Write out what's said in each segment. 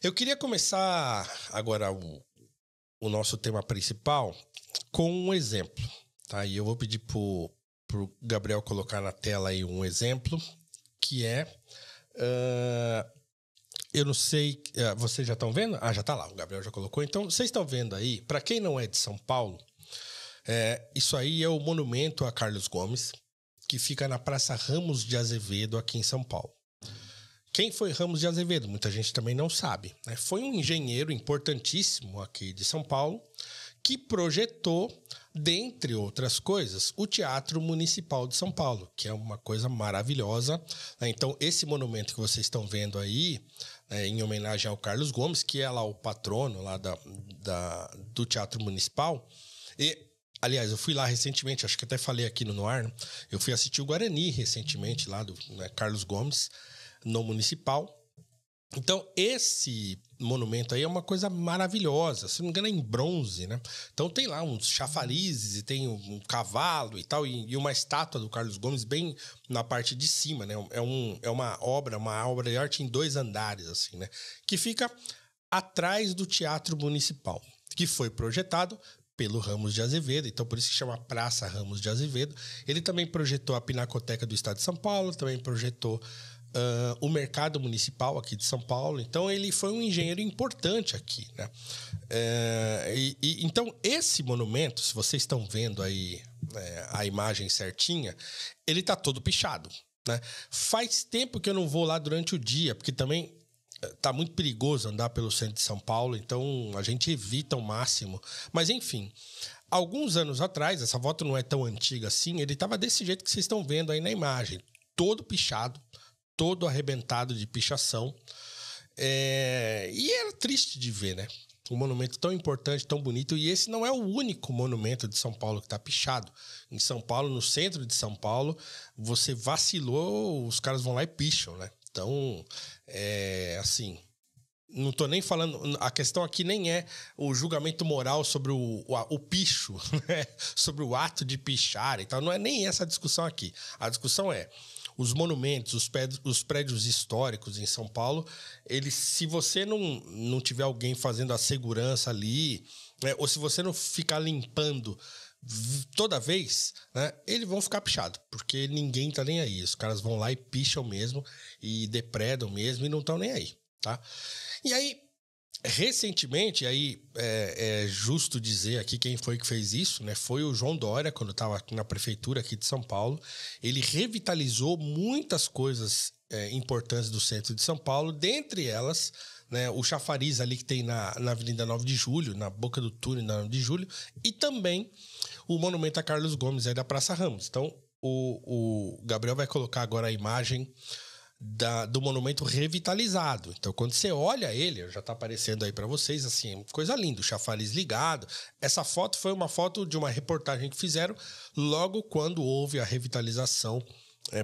Eu queria começar agora o nosso tema principal com um exemplo, tá? E eu vou pedir pro Gabriel colocar na tela aí um exemplo que é... eu não sei... vocês já estão vendo? Ah, já está lá, o Gabriel já colocou. Então, vocês estão vendo aí, para quem não é de São Paulo, isso aí é o monumento a Carlos Gomes, que fica na Praça Ramos de Azevedo, aqui em São Paulo. Quem foi Ramos de Azevedo? Muita gente também não sabe, né? Foi um engenheiro importantíssimo aqui de São Paulo que projetou, dentre outras coisas, o Teatro Municipal de São Paulo, que é uma coisa maravilhosa, né? Então, esse monumento que vocês estão vendo aí, em homenagem ao Carlos Gomes, que é lá o patrono lá do Teatro Municipal. E, aliás, eu fui lá recentemente, acho que até falei aqui no ar, né? Eu fui assistir o Guarani recentemente, lá do Carlos Gomes, no Municipal. Então, esse monumento aí é uma coisa maravilhosa, se não me engano é em bronze, né? Então tem lá uns chafarizes e tem um cavalo e tal, e uma estátua do Carlos Gomes bem na parte de cima, né? É uma obra de arte em 2 andares, assim, né? Que fica atrás do Teatro Municipal, que foi projetado pelo Ramos de Azevedo, então por isso que chama Praça Ramos de Azevedo. Ele também projetou a Pinacoteca do Estado de São Paulo, também projetou o mercado municipal aqui de São Paulo. Então ele foi um engenheiro importante aqui, né? Então esse monumento, se vocês estão vendo aí a imagem certinha, ele está todo pichado, né? Faz tempo que eu não vou lá durante o dia, porque também tá muito perigoso andar pelo centro de São Paulo, então a gente evita ao máximo. Mas enfim, alguns anos atrás, essa foto não é tão antiga assim, ele estava desse jeito que vocês estão vendo aí na imagem, todo pichado, todo arrebentado de pichação. E era triste de ver, né? Um monumento tão importante, tão bonito. E esse não é o único monumento de São Paulo que está pichado. Em São Paulo, no centro de São Paulo, você vacilou, os caras vão lá e picham, né? Então, assim... Não estou nem falando... A questão aqui nem é o julgamento moral sobre o picho, né? Sobre o ato de pichar e tal. Não é nem essa a discussão aqui. A discussão é... Os monumentos, os prédios históricos em São Paulo, eles, se você não tiver alguém fazendo a segurança ali, né, ou se você não ficar limpando toda vez, né, eles vão ficar pichados, porque ninguém tá nem aí. Os caras vão lá e picham mesmo, e depredam mesmo, e não estão nem aí, tá? E aí, recentemente, aí é justo dizer aqui quem foi que fez isso, né? Foi o João Dória, quando estava na prefeitura aqui de São Paulo. Ele revitalizou muitas coisas importantes do centro de São Paulo, dentre elas, né, o chafariz ali que tem na Avenida 9 de Julho, na boca do túnel da 9 de Julho, e também o monumento a Carlos Gomes aí da Praça Ramos. Então, o Gabriel vai colocar agora a imagem do monumento revitalizado. Então, quando você olha ele, já está aparecendo aí para vocês, assim, coisa linda, o chafariz ligado. Essa foto foi uma foto de uma reportagem que fizeram logo quando houve a revitalização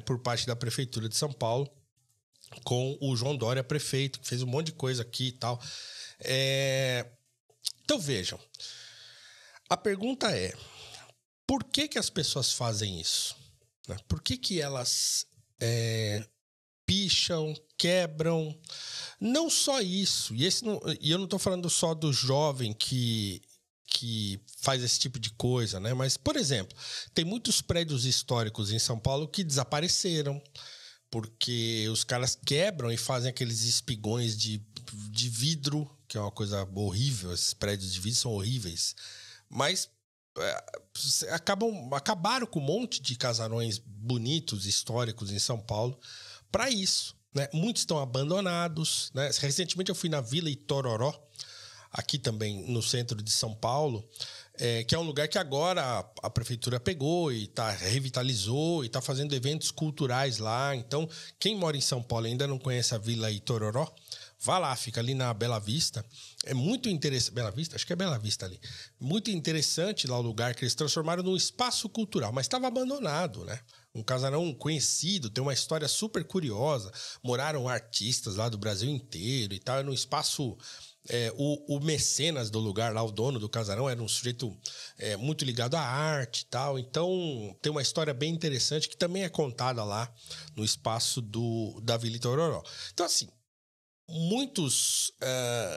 por parte da Prefeitura de São Paulo, com o João Dória, prefeito, que fez um monte de coisa aqui e tal. Então, vejam, a pergunta é, por que as pessoas fazem isso? Por que elas... picham, quebram, não só isso, e eu não estou falando só do jovem que faz esse tipo de coisa, né? Mas, por exemplo, tem muitos prédios históricos em São Paulo que desapareceram, porque os caras quebram e fazem aqueles espigões de vidro, que é uma coisa horrível, esses prédios de vidro são horríveis, mas acabaram com um monte de casarões bonitos, históricos em São Paulo, para isso, né? Muitos estão abandonados, né? Recentemente eu fui na Vila Itororó, aqui também no centro de São Paulo, que é um lugar que agora a prefeitura pegou e revitalizou e está fazendo eventos culturais lá. Então, quem mora em São Paulo e ainda não conhece a Vila Itororó, vá lá, fica ali na Bela Vista. É muito interessante. Bela Vista? Acho que é Bela Vista ali. Muito interessante lá o lugar que eles transformaram num espaço cultural, mas estava abandonado, né? Um casarão conhecido, tem uma história super curiosa. Moraram artistas lá do Brasil inteiro e tal. Era um espaço... o mecenas do lugar lá, o dono do casarão, era um sujeito muito ligado à arte e tal. Então, tem uma história bem interessante que também é contada lá no espaço da Vila Itororó. Então, assim, muitos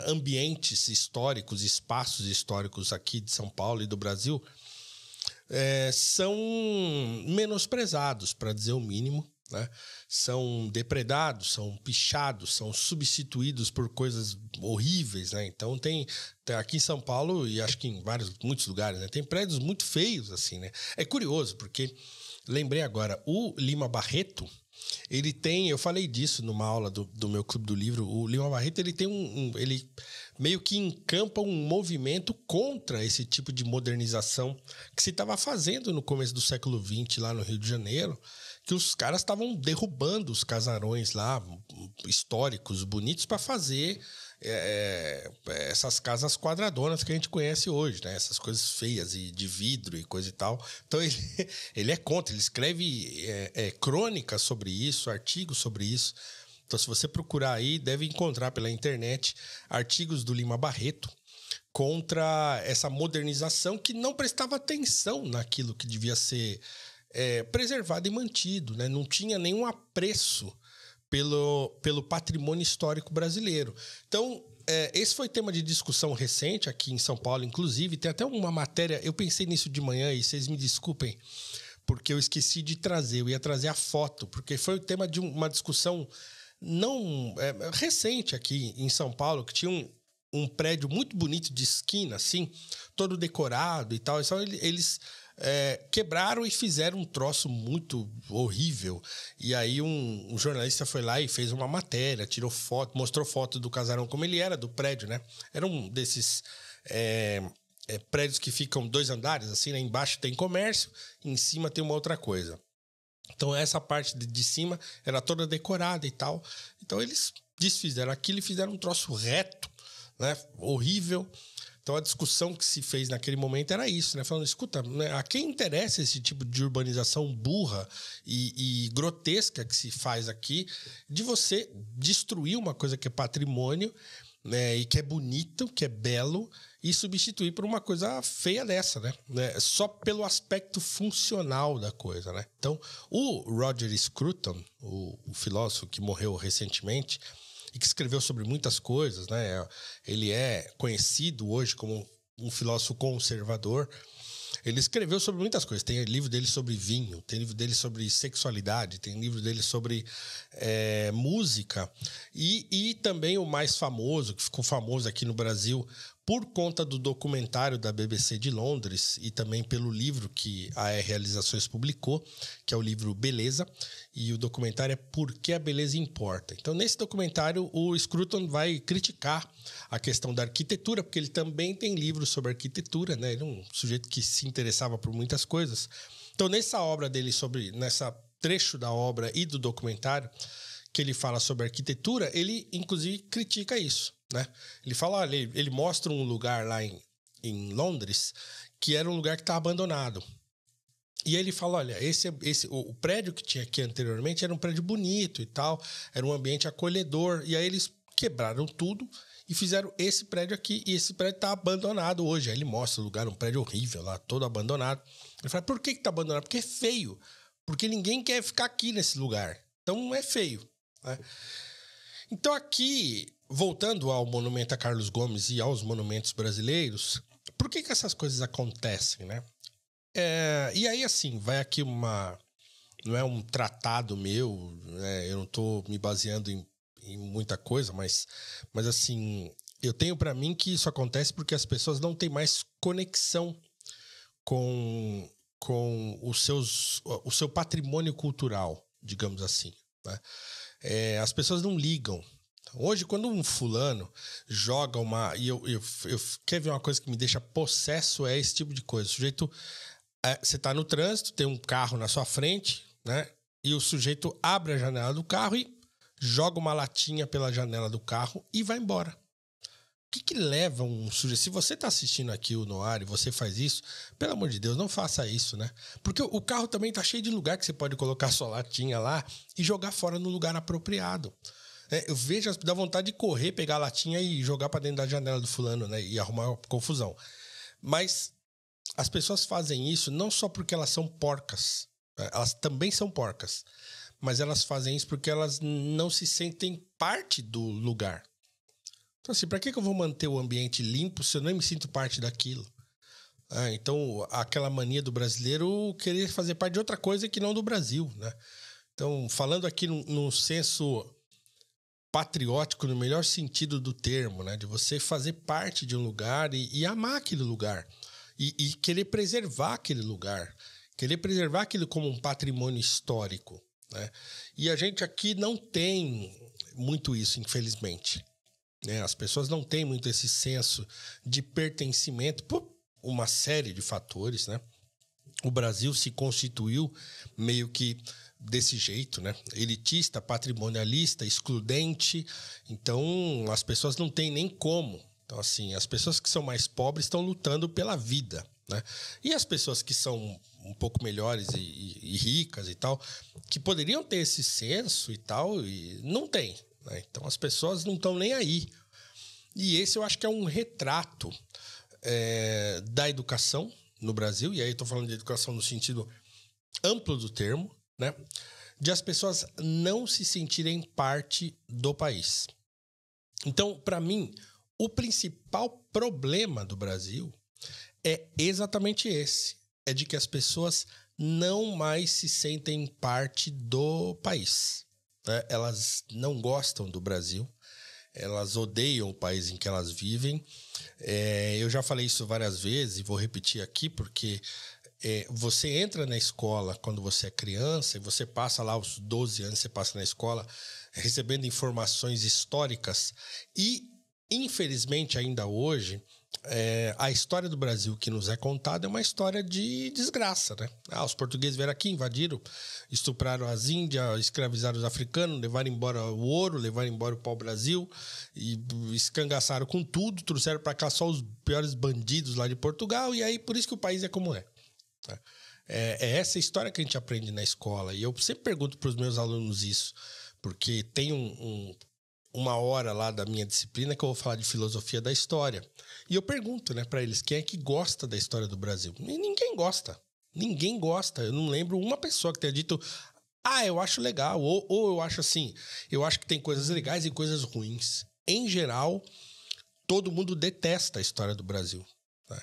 ambientes históricos, espaços históricos aqui de São Paulo e do Brasil são menosprezados, para dizer o mínimo, né? São depredados, são pichados, são substituídos por coisas horríveis, né? Então tem aqui em São Paulo e acho que em muitos lugares, né? Tem prédios muito feios assim, né? É curioso porque lembrei agora, o Lima Barreto, ele tem, eu falei disso numa aula do meu clube do livro, o Lima Barreto, ele tem ele meio que encampa um movimento contra esse tipo de modernização que se estava fazendo no começo do século XX lá no Rio de Janeiro, que os caras estavam derrubando os casarões lá, históricos, bonitos, para fazer essas casas quadradonas que a gente conhece hoje, né? Essas coisas feias e de vidro e coisa e tal. Então ele é contra, ele escreve crônicas sobre isso, artigos sobre isso. Então, se você procurar aí, deve encontrar pela internet artigos do Lima Barreto contra essa modernização que não prestava atenção naquilo que devia ser preservado e mantido, né? Não tinha nenhum apreço pelo patrimônio histórico brasileiro. Então, esse foi tema de discussão recente aqui em São Paulo, inclusive. Tem até uma matéria, eu pensei nisso de manhã e vocês me desculpem, porque eu esqueci de trazer, eu ia trazer a foto, porque foi o tema de uma discussão não recente aqui em São Paulo, que tinha um prédio muito bonito de esquina, assim, todo decorado e tal. Então, eles quebraram e fizeram um troço muito horrível. E aí um jornalista foi lá e fez uma matéria, tirou foto, mostrou foto do casarão como ele era, do prédio, né? Era um desses prédios que ficam 2 andares, assim, né? Embaixo tem comércio, em cima tem uma outra coisa. Então essa parte de cima era toda decorada e tal. Então eles desfizeram aquilo e fizeram um troço reto, né? Horrível. Então a discussão que se fez naquele momento era isso, né? Falando, escuta, né? A quem interessa esse tipo de urbanização burra e grotesca que se faz aqui, de você destruir uma coisa que é patrimônio, né? E que é bonito, que é belo, e substituir por uma coisa feia dessa, né? Só pelo aspecto funcional da coisa, né? Então, o Roger Scruton, o filósofo que morreu recentemente e que escreveu sobre muitas coisas, né? Ele é conhecido hoje como um filósofo conservador. Ele escreveu sobre muitas coisas. Tem livro dele sobre vinho, tem livro dele sobre sexualidade, tem livro dele sobre música. E também o mais famoso, que ficou famoso aqui no Brasil por conta do documentário da BBC de Londres e também pelo livro que a Realizações publicou, que é o livro Beleza, e o documentário é Por que a Beleza Importa. Então, nesse documentário, o Scruton vai criticar a questão da arquitetura, porque ele também tem livros sobre arquitetura, né? Ele é um sujeito que se interessava por muitas coisas. Então, nessa obra dele, nessa trecho da obra e do documentário, que ele fala sobre arquitetura, ele, inclusive, critica isso, né? Ele fala, olha, ele mostra um lugar lá em Londres que era um lugar que está abandonado. E ele fala, olha, o prédio que tinha aqui anteriormente era um prédio bonito e tal, era um ambiente acolhedor, e aí eles quebraram tudo e fizeram esse prédio aqui, e esse prédio está abandonado hoje. Aí ele mostra o lugar, um prédio horrível lá, todo abandonado. Ele fala, por que está abandonado? Porque é feio, porque ninguém quer ficar aqui nesse lugar, então é feio, né? Então aqui, voltando ao monumento a Carlos Gomes e aos monumentos brasileiros, por que essas coisas acontecem, né? E aí, assim, vai aqui não é um tratado meu, né? Eu não estou me baseando em muita coisa, mas assim, eu tenho para mim que isso acontece porque as pessoas não têm mais conexão com o seu patrimônio cultural, digamos assim, né? As pessoas não ligam. Hoje, quando um fulano joga uma... E eu quer ver uma coisa que me deixa possesso, é esse tipo de coisa. O sujeito... Você está no trânsito, tem um carro na sua frente, né? E o sujeito abre a janela do carro e joga uma latinha pela janela do carro e vai embora. O que leva um sujeito... Se você está assistindo aqui o Noir e você faz isso, pelo amor de Deus, não faça isso, né? Porque o carro também está cheio de lugar que você pode colocar sua latinha lá e jogar fora no lugar apropriado. Eu vejo, dá vontade de correr, pegar a latinha e jogar para dentro da janela do fulano, né? E arrumar uma confusão. Mas as pessoas fazem isso não só porque elas são porcas, elas também são porcas, mas elas fazem isso porque elas não se sentem parte do lugar. Então, assim, para que eu vou manter o ambiente limpo se eu nem me sinto parte daquilo? Então, aquela mania do brasileiro querer fazer parte de outra coisa que não do Brasil, né? Então, falando aqui num senso patriótico, no melhor sentido do termo, né? De você fazer parte de um lugar e amar aquele lugar. E querer preservar aquele lugar. Querer preservar aquilo como um patrimônio histórico, né? E a gente aqui não tem muito isso, infelizmente. Né? As pessoas não têm muito esse senso de pertencimento por uma série de fatores, né? O Brasil se constituiu meio que desse jeito, né? Elitista, patrimonialista, excludente. Então, as pessoas não têm nem como. Então, assim, as pessoas que são mais pobres estão lutando pela vida, né? E as pessoas que são um pouco melhores e ricas e tal, que poderiam ter esse senso e tal, e não tem, né? Então, as pessoas não estão nem aí. E esse eu acho que é um retrato da educação no Brasil, e aí estou falando de educação no sentido amplo do termo, né? De as pessoas não se sentirem parte do país. Então, para mim, o principal problema do Brasil é exatamente esse. É de que as pessoas não mais se sentem parte do país, né? Elas não gostam do Brasil, elas odeiam o país em que elas vivem. Eu já falei isso várias vezes e vou repetir aqui porque você entra na escola quando você é criança e você passa lá os 12 anos, você passa na escola recebendo informações históricas e, infelizmente, ainda hoje, a história do Brasil que nos é contada é uma história de desgraça, né? Os portugueses vieram aqui, invadiram, estupraram as Índias, escravizaram os africanos, levaram embora o ouro, levaram embora o pau-brasil e escangaçaram com tudo, trouxeram para cá só os piores bandidos lá de Portugal e aí por isso que o país é como é. É essa história que a gente aprende na escola e eu sempre pergunto para os meus alunos isso, porque tem uma hora lá da minha disciplina que eu vou falar de filosofia da história. E eu pergunto, né, para eles, quem é que gosta da história do Brasil? E ninguém gosta. Ninguém gosta. Eu não lembro uma pessoa que tenha dito, eu acho legal. Ou eu acho assim, eu acho que tem coisas legais e coisas ruins. Em geral, todo mundo detesta a história do Brasil. Né?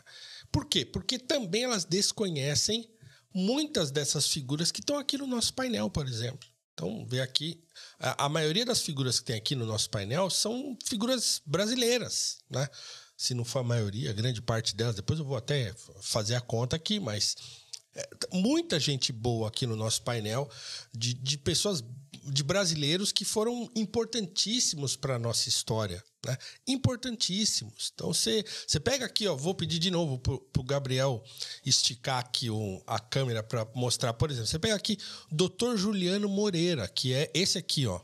Por quê? Porque também elas desconhecem muitas dessas figuras que estão aqui no nosso painel, por exemplo. Então, vê aqui, a maioria das figuras que tem aqui no nosso painel são figuras brasileiras, né? Se não for a maioria, a grande parte delas, depois eu vou até fazer a conta aqui, mas muita gente boa aqui no nosso painel, de pessoas, de brasileiros que foram importantíssimos para a nossa história, né? Importantíssimos. Então, você pega aqui, ó, vou pedir de novo pro Gabriel esticar aqui a câmera para mostrar, por exemplo, você pega aqui Dr. Juliano Moreira, que é esse aqui, ó.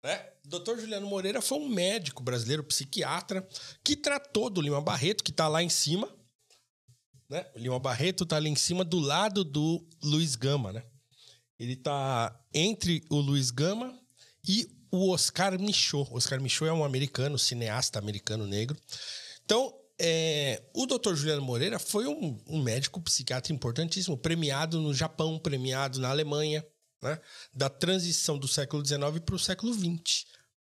Né? Dr. Juliano Moreira foi um médico brasileiro, psiquiatra, que tratou do Lima Barreto, que está lá em cima. Né? O Lima Barreto está ali em cima, do lado do Luiz Gama. Né? Ele está entre o Luiz Gama e o Oscar Micheaux. Oscar Micheaux é um americano, cineasta americano negro. Então, o Dr. Juliano Moreira foi um médico psiquiatra importantíssimo, premiado no Japão, premiado na Alemanha, né? Da transição do século XIX para o século XX.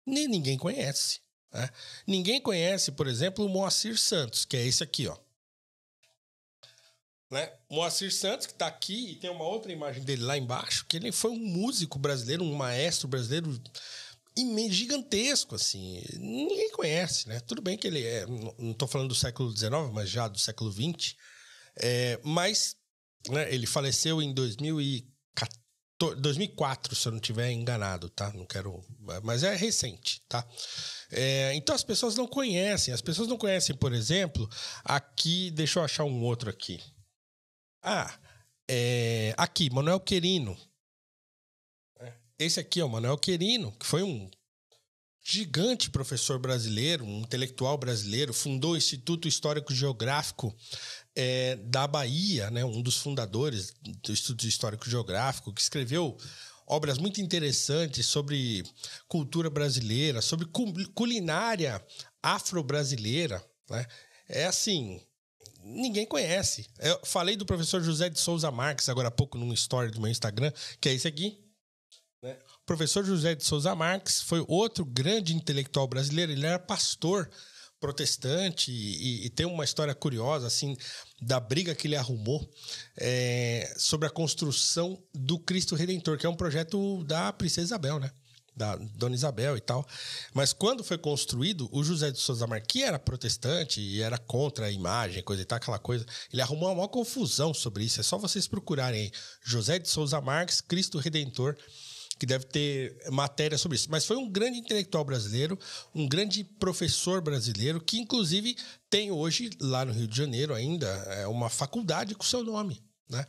Ninguém conhece. Né? Ninguém conhece, por exemplo, o Moacir Santos, que é esse aqui, ó. Né? Moacir Santos, que está aqui, e tem uma outra imagem dele lá embaixo, que ele foi um músico brasileiro, um maestro brasileiro gigantesco, assim. Ninguém conhece, né? Tudo bem que ele não estou falando do século XIX, mas já do século XX. Mas né, ele faleceu em 2004, se eu não estiver enganado, tá? Não quero... Mas é recente, tá? Então as pessoas não conhecem. As pessoas não conhecem, por exemplo, aqui... Deixa eu achar um outro aqui. Aqui, Manuel Querino. Esse aqui é o Manuel Querino, que foi um gigante professor brasileiro, um intelectual brasileiro, fundou o Instituto Histórico Geográfico da Bahia, né? Um dos fundadores do Instituto Histórico Geográfico, que escreveu obras muito interessantes sobre cultura brasileira, sobre culinária afro-brasileira. Né? É assim, ninguém conhece. Eu falei do professor José de Souza Marques agora há pouco num story do meu Instagram, que é esse aqui. Né? O professor José de Souza Marques foi outro grande intelectual brasileiro. Ele era pastor protestante e tem uma história curiosa assim da briga que ele arrumou sobre a construção do Cristo Redentor, que é um projeto da Princesa Isabel, né? Da Dona Isabel e tal. Mas quando foi construído, o José de Souza Marques, que era protestante e era contra a imagem, coisa e tal, aquela coisa, ele arrumou uma maior confusão sobre isso. É só vocês procurarem aí, José de Souza Marques, Cristo Redentor, que deve ter matéria sobre isso. Mas foi um grande intelectual brasileiro, um grande professor brasileiro, que inclusive tem hoje, lá no Rio de Janeiro ainda, uma faculdade com seu nome, né?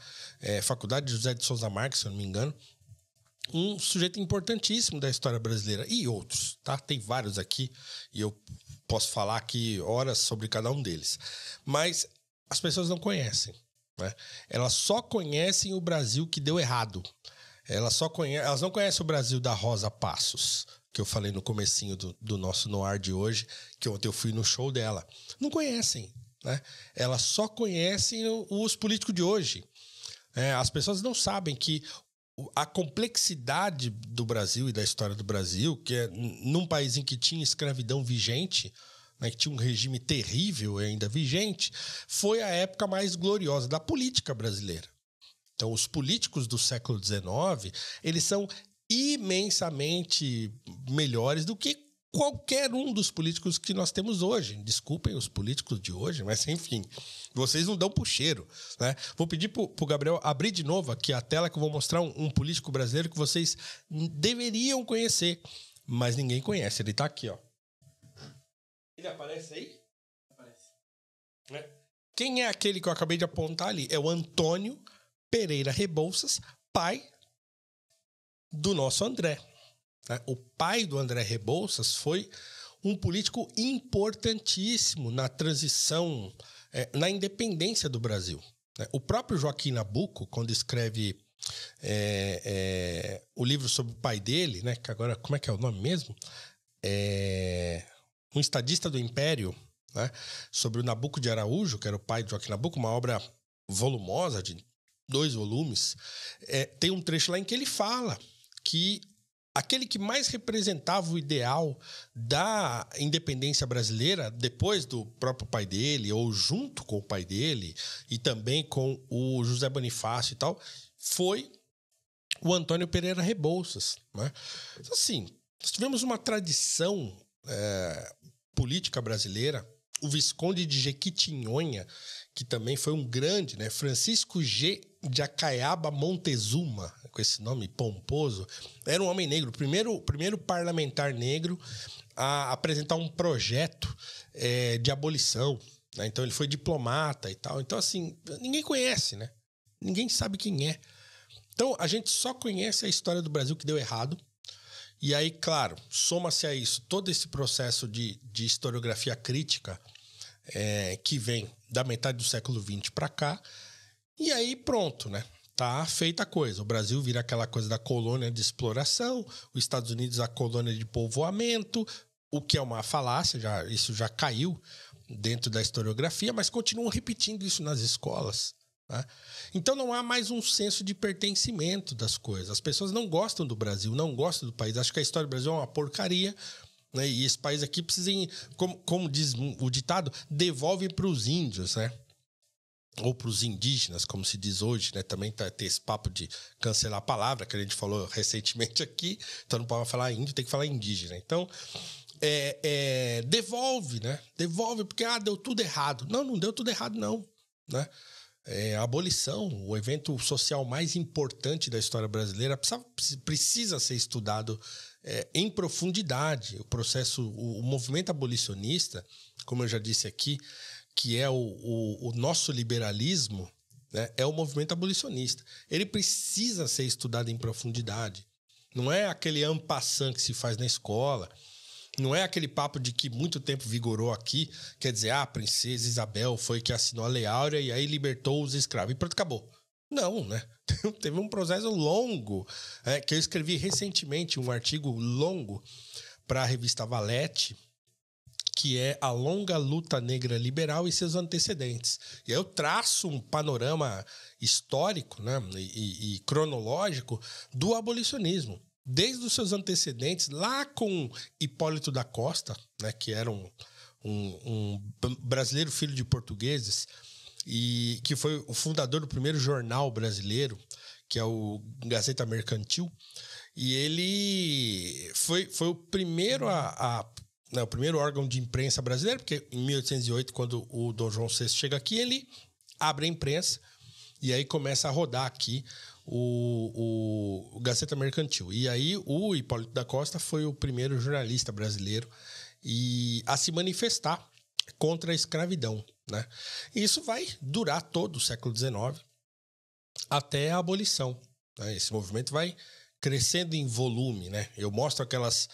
Faculdade José de Souza Marques, se eu não me engano. Um sujeito importantíssimo da história brasileira. E outros, tá? Tem vários aqui, e eu posso falar aqui horas sobre cada um deles. Mas as pessoas não conhecem, né? Elas só conhecem o Brasil que deu errado. Elas não conhecem o Brasil da Rosa Passos, que eu falei no comecinho do nosso Noir de hoje, que ontem eu fui no show dela. Não conhecem, né? Elas só conhecem os políticos de hoje. As pessoas não sabem que a complexidade do Brasil e da história do Brasil, que é num país em que tinha escravidão vigente, né, que tinha um regime terrível ainda vigente, foi a época mais gloriosa da política brasileira. Então, os políticos do século XIX, eles são imensamente melhores do que qualquer um dos políticos que nós temos hoje. Desculpem os políticos de hoje, mas enfim, vocês não dão pro cheiro, né? Vou pedir pro Gabriel abrir de novo aqui a tela, que eu vou mostrar um político brasileiro que vocês deveriam conhecer, mas ninguém conhece. Ele tá aqui, ó. Ele aparece aí? Aparece. Quem é aquele que eu acabei de apontar ali? É o Antônio Pereira Rebouças, pai do nosso André. O pai do André Rebouças foi um político importantíssimo na transição, na independência do Brasil. O próprio Joaquim Nabuco, quando escreve o livro sobre o pai dele, né, que agora, como é que é o nome mesmo? Um estadista do Império, né, sobre o Nabuco de Araújo, que era o pai de Joaquim Nabuco, uma obra volumosa de 2 volumes, tem um trecho lá em que ele fala que aquele que mais representava o ideal da independência brasileira, depois do próprio pai dele, ou junto com o pai dele, e também com o José Bonifácio e tal, foi o Antônio Pereira Rebouças, né? Então, assim, nós tivemos uma tradição política brasileira. O Visconde de Jequitinhonha, que também foi um grande, né? Francisco G. de Acaiaba Montezuma, com esse nome pomposo, era um homem negro, o primeiro parlamentar negro a apresentar um projeto de abolição, né? Então ele foi diplomata e tal. Então, assim, ninguém conhece, né? Ninguém sabe quem é. Então, a gente só conhece a história do Brasil que deu errado. E aí, claro, soma-se a isso todo esse processo de historiografia crítica que vem da metade do século XX para cá. E aí, pronto, né? Tá feita a coisa. O Brasil vira aquela coisa da colônia de exploração, os Estados Unidos a colônia de povoamento, o que é uma falácia, isso já caiu dentro da historiografia, mas continuam repetindo isso nas escolas, né? Então não há mais um senso de pertencimento das coisas. As pessoas não gostam do Brasil, não gostam do país. Acham que a história do Brasil é uma porcaria, né? E esse país aqui precisa, como diz o ditado, devolve para os índios, né? Ou para os indígenas, como se diz hoje, né? Também tem esse papo de cancelar a palavra, que a gente falou recentemente aqui. Então não pode falar índio, tem que falar indígena. Então, devolve, né? Devolve, porque deu tudo errado. Não deu tudo errado, não, né? A abolição, o evento social mais importante da história brasileira, precisa ser estudado em profundidade. O movimento abolicionista, como eu já disse aqui, que é o nosso liberalismo, né, é o movimento abolicionista. Ele precisa ser estudado em profundidade. Não é aquele en passant que se faz na escola. Não é aquele papo de que muito tempo vigorou aqui, quer dizer, a princesa Isabel foi que assinou a Lei Áurea e aí libertou os escravos. E pronto, acabou. Não, né? Teve um processo longo, que eu escrevi recentemente, um artigo longo para a revista Valete, que é A Longa Luta Negra Liberal e Seus Antecedentes. E aí eu traço um panorama histórico, né, e cronológico do abolicionismo, desde os seus antecedentes, lá com Hipólito da Costa, né, que era um brasileiro filho de portugueses, e que foi o fundador do primeiro jornal brasileiro, que é o Gazeta Mercantil. E ele foi o primeiro o primeiro órgão de imprensa brasileiro, porque em 1808, quando o Dom João VI chega aqui, ele abre a imprensa e aí começa a rodar aqui o Gazeta Mercantil. E aí o Hipólito da Costa foi o primeiro jornalista brasileiro a se manifestar contra a escravidão, né? E isso vai durar todo o século XIX até a abolição, né? Esse movimento vai crescendo em volume, né? Eu mostro aquelas,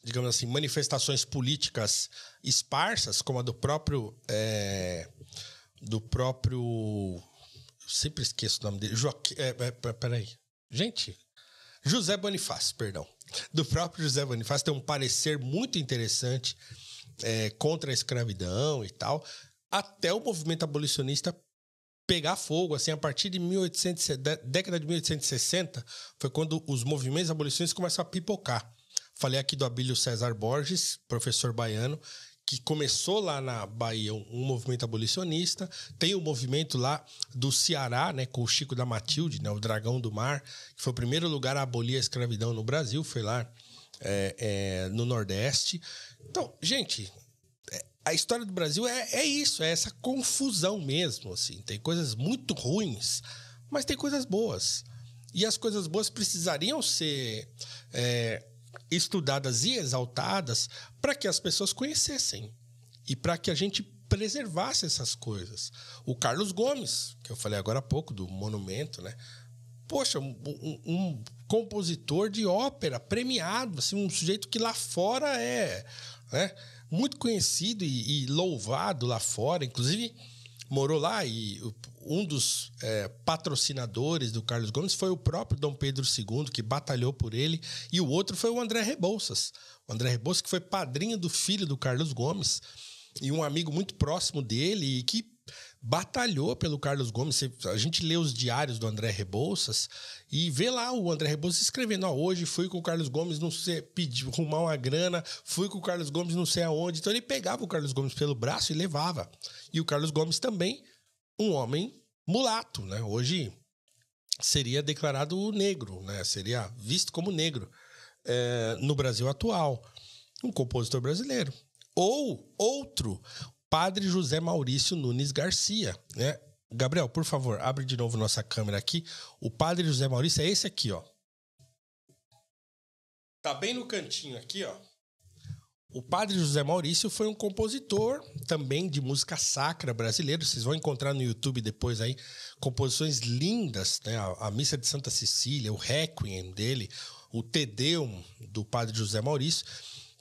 digamos assim, manifestações políticas esparsas, como a do próprio... Eu sempre esqueço o nome dele. Peraí. Gente, José Bonifácio, perdão. Do próprio José Bonifácio, tem um parecer muito interessante contra a escravidão e tal, até o movimento abolicionista pegar fogo, assim, a partir de década de 1860, foi quando os movimentos abolicionistas começam a pipocar. Falei aqui do Abílio César Borges, professor baiano, que começou lá na Bahia um movimento abolicionista. Tem o movimento lá do Ceará, né, com o Chico da Matilde, né, o Dragão do Mar, que foi o primeiro lugar a abolir a escravidão no Brasil, foi lá no Nordeste. Então, gente, a história do Brasil é isso, é essa confusão mesmo, assim. Tem coisas muito ruins, mas tem coisas boas. E as coisas boas precisariam ser estudadas e exaltadas para que as pessoas conhecessem e para que a gente preservasse essas coisas. O Carlos Gomes, que eu falei agora há pouco, do Monumento, né? Poxa, um compositor de ópera premiado, assim, um sujeito que lá fora né, muito conhecido e louvado lá fora, inclusive morou lá, e um dos patrocinadores do Carlos Gomes foi o próprio Dom Pedro II, que batalhou por ele, e o outro foi o André Rebouças. O André Rebouças, que foi padrinho do filho do Carlos Gomes, e um amigo muito próximo dele, e que batalhou pelo Carlos Gomes. A gente lê os diários do André Rebouças e vê lá o André Rebouças escrevendo: hoje fui com o Carlos Gomes, não sei, pedir, arrumar uma grana, fui com o Carlos Gomes não sei aonde. Então ele pegava o Carlos Gomes pelo braço e levava. E o Carlos Gomes também, um homem mulato, né? Hoje seria declarado negro, né? Seria visto como negro no Brasil atual. Um compositor brasileiro. Ou outro, Padre José Maurício Nunes Garcia, né? Gabriel, por favor, abre de novo nossa câmera aqui. O Padre José Maurício é esse aqui, ó. Tá bem no cantinho aqui, ó. O Padre José Maurício foi um compositor também de música sacra brasileira. Vocês vão encontrar no YouTube depois aí composições lindas, né? A Missa de Santa Cecília, o Requiem dele, o Te Deum do Padre José Maurício,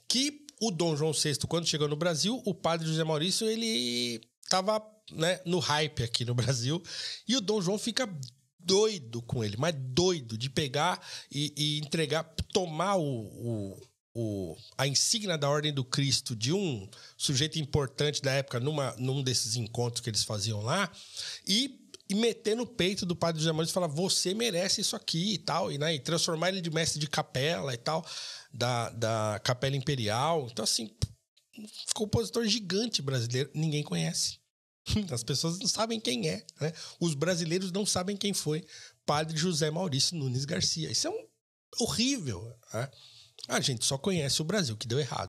que o Dom João VI, quando chegou no Brasil, o Padre José Maurício, ele estava, né, no hype aqui no Brasil, e o Dom João fica doido com ele, mas doido de pegar e entregar, tomar a insígnia da Ordem do Cristo de um sujeito importante da época num desses encontros que eles faziam lá, e meter no peito do Padre José Maurício e falar: você merece isso aqui e tal, e transformar ele de mestre de capela e tal, da Capela Imperial. Então, assim, um compositor gigante brasileiro, ninguém conhece. As pessoas não sabem quem é, né? Os brasileiros não sabem quem foi Padre José Maurício Nunes Garcia. Isso é horrível, né? A gente só conhece o Brasil que deu errado.